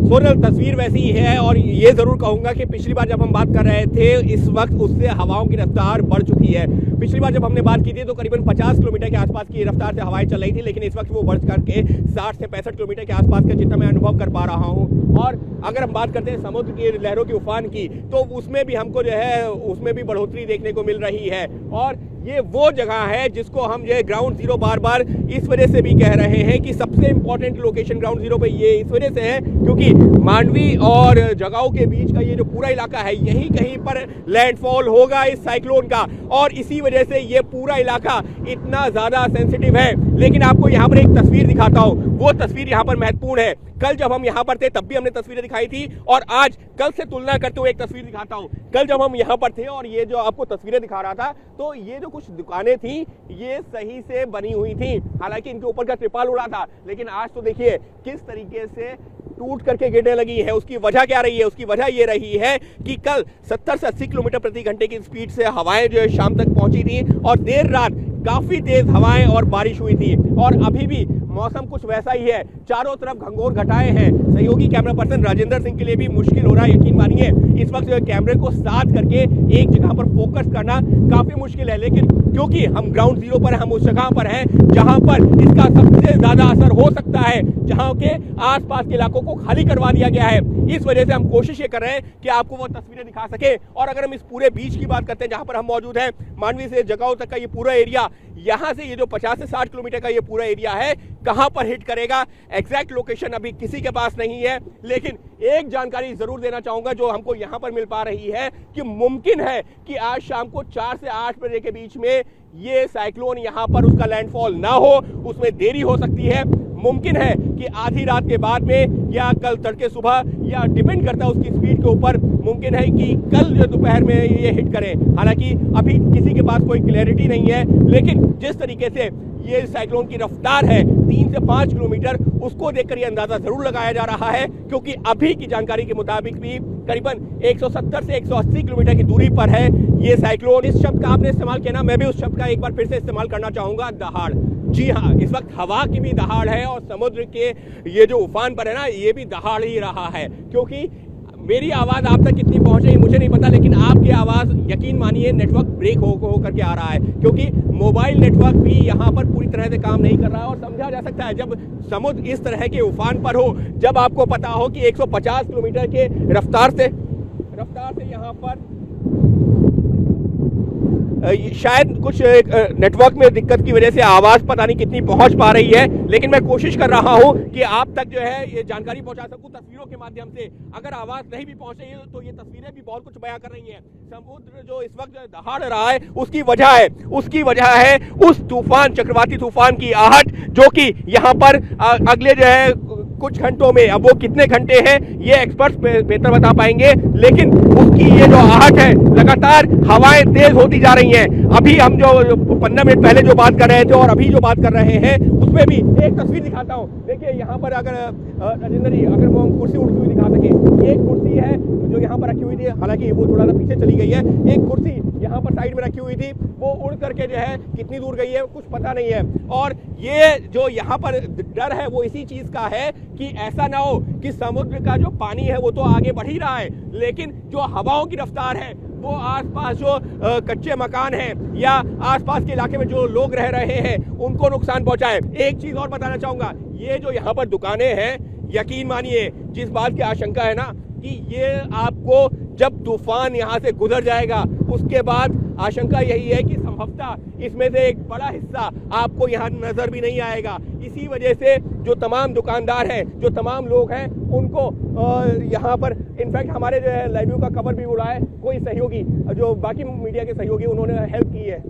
सोनल, तस्वीर वैसी ही है और ये ज़रूर कहूँगा कि पिछली बार जब हम बात कर रहे थे इस वक्त उससे हवाओं की रफ्तार बढ़ चुकी है। पिछली बार जब हमने बात की थी तो करीबन 50 किलोमीटर के आसपास की रफ्तार से हवाएं चल रही थी, लेकिन इस वक्त वो बढ़ करके 60 से 65 किलोमीटर के आसपास का जितना मैं अनुभव कर पा रहा हूँ। और अगर हम बात करते हैं समुद्र की लहरों के उफान की, तो उसमें भी हमको जो है उसमें भी बढ़ोतरी देखने को मिल रही है। और ये वो जगह है जिसको हम जो है ग्राउंड जीरो बार बार इस वजह से भी कह रहे हैं कि सबसे इंपॉर्टेंट लोकेशन ग्राउंड जीरो पे ये इस वजह से है क्योंकि मांडवी और जगाओ के बीच का ये जो पूरा इलाका है यहीं कहीं पर लैंडफॉल होगा इस साइक्लोन का, और इसी वजह से ये पूरा इलाका इतना ज़्यादा सेंसिटिव है। लेकिन आपको यहाँ पर एक तस्वीर दिखाता हूँ, वो तस्वीर यहाँ पर महत्वपूर्ण है। कल जब हम यहाँ पर थे तब भी हमने तस्वीरें दिखाई थी और आज कल से तुलना करते हुए एक तस्वीर दिखाता हूँ। कल जब हम यहाँ पर थे और ये जो आपको तस्वीरें दिखा रहा था तो ये जो कुछ दुकानें थी ये सही से बनी हुई थी, हालांकि इनके ऊपर का त्रिपाल उड़ा था, लेकिन आज तो देखिए किस तरीके से टूट करके गिरने लगी है। उसकी वजह क्या रही है? उसकी वजह ये रही है कि कल 70 से 80 किलोमीटर प्रति घंटे की स्पीड से हवाएं जो है शाम तक पहुंची थी और देर रात काफी तेज हवाएं और बारिश हुई थी। और अभी भी मौसम कुछ वैसा ही है, चारों तरफ घंघोर घटाए हैं। सहयोगी कैमरा पर्सन राजेंद्र सिंह के लिए भी मुश्किल हो रहा है, यकीन मानिए इस वक्त कैमरे को साथ करके एक जगह पर फोकस करना काफी मुश्किल है। लेकिन क्योंकि हम ग्राउंड जीरो पर, हम उस जगह पर हैं जहां पर इसका सबसे ज्यादा असर हो सकता है, जहां के आसपास के इलाकों को खाली करवा दिया गया है, इस वजह से हम कोशिश ये कर रहे हैं कि आपको वो तस्वीरें दिखा सके। और अगर हम इस पूरे बीच की बात करते हैं जहां पर हम मौजूद हैं, मांडवी से जगाओ तक का ये पूरा एरिया, यहाँ से ये जो 50 से 60 किलोमीटर का ये पूरा एरिया है, कहां पर हिट करेगा एग्जैक्ट लोकेशन अभी किसी के पास नहीं है। लेकिन एक जानकारी जरूर देना चाहूंगा जो हमको यहां पर मिल पा रही है कि मुमकिन है कि आज शाम को 4 से 8 बजे के बीच में ये साइक्लोन यहां पर उसका लैंडफॉल ना हो, उसमें देरी हो सकती है। मुमकिन है कि आधी रात के बाद में या कल तड़के सुबह, या डिपेंड करता है उसकी स्पीड के ऊपर, मुमकिन है कि कल जो दोपहर में ये हिट करे। हालांकि अभी किसी के पास कोई क्लैरिटी नहीं है, लेकिन जिस तरीके से ये साइक्लोन की रफ्तार है 3 से 5 किलोमीटर, उसको देखकर ये अंदाजा जरूर लगाया जा रहा है क्योंकि अभी की जानकारी के मुताबिक भी करीबन 170 से 180 किलोमीटर की दूरी पर है ये साइक्लोन। इस शब्द का आपने इस्तेमाल किया ना, मैं भी उस शब्द का एक बार फिर से इस्तेमाल करना चाहूंगा, दहाड़। जी हाँ, इस वक्त हवा की भी दहाड़ है और समुद्र के ये जो उफान पर है ना, ये भी दहाड़ ही रहा है। क्योंकि मेरी आवाज़ आप तक कितनी पहुंच रही मुझे नहीं पता, लेकिन आपकी आवाज़ यकीन मानिए नेटवर्क ब्रेक हो करके आ रहा है क्योंकि मोबाइल नेटवर्क भी यहाँ पर पूरी तरह से काम नहीं कर रहा है। और समझा जा सकता है जब समुद्र इस तरह के उफान पर हो, जब आपको पता हो कि 150 किलोमीटर के रफ्तार से यहाँ पर शायद कुछ नेटवर्क में दिक्कत की वजह से आवाज़ पता नहीं कितनी पहुंच पा रही है, लेकिन मैं कोशिश कर रहा हूं कि आप तक जो है ये जानकारी पहुंचा सकूं तस्वीरों के माध्यम से। अगर आवाज़ नहीं भी पहुंच रही है तो ये तस्वीरें भी बहुत कुछ बयां कर रही हैं। समुद्र जो इस वक्त दहाड़ रहा है उसकी वजह है उस तूफान, चक्रवाती तूफान की आहट, जो कि यहाँ पर अगले जो है कुछ घंटों में, अब वो कितने घंटे हैं ये एक्सपर्ट्स बेहतर बता पाएंगे, लेकिन उसकी ये जो आहट है, लगातार हवाएं तेज होती जा रही हैं। अभी हम जो 15 मिनट पहले जो बात कर रहे थे और अभी जो बात कर रहे हैं उसमें भी एक तस्वीर दिखाता हूँ। देखिए यहाँ पर अगर राजेंद्र जी अगर वो हम कुर्सी उड़ती हुई दिखा सके, एक कुर्सी है जो यहाँ पर रखी हुई थी, हालांकि वो थोड़ा सा पीछे चली गई है, एक कुर्सी यहाँ पर साइड में रखी हुई थी, वो उड़ करके जो है कितनी दूर गई है कुछ पता नहीं है। और ये जो यहाँ पर डर है वो इसी चीज का है कि ऐसा ना हो कि समुद्र का जो पानी है वो तो आगे बढ़ ही रहा है, लेकिन जो हवाओं की रफ्तार है वो आसपास जो कच्चे मकान हैं या आसपास के इलाके में जो लोग रह रहे हैं उनको नुकसान पहुंचाए। एक चीज और बताना चाहूंगा, ये जो यहाँ पर दुकानें हैं, यकीन मानिए जिस बात की आशंका है ना कि ये आपको जब तूफान यहाँ से गुजर जाएगा उसके बाद आशंका यही है कि संभवतः इसमें से एक बड़ा हिस्सा आपको यहाँ नजर भी नहीं आएगा। इसी वजह से जो तमाम दुकानदार हैं, जो तमाम लोग हैं, उनको यहाँ पर इनफैक्ट हमारे जो है लाइव व्यू का कवर भी उड़ा है, कोई सहयोगी जो बाकी मीडिया के सहयोगी उन्होंने हेल्प की है।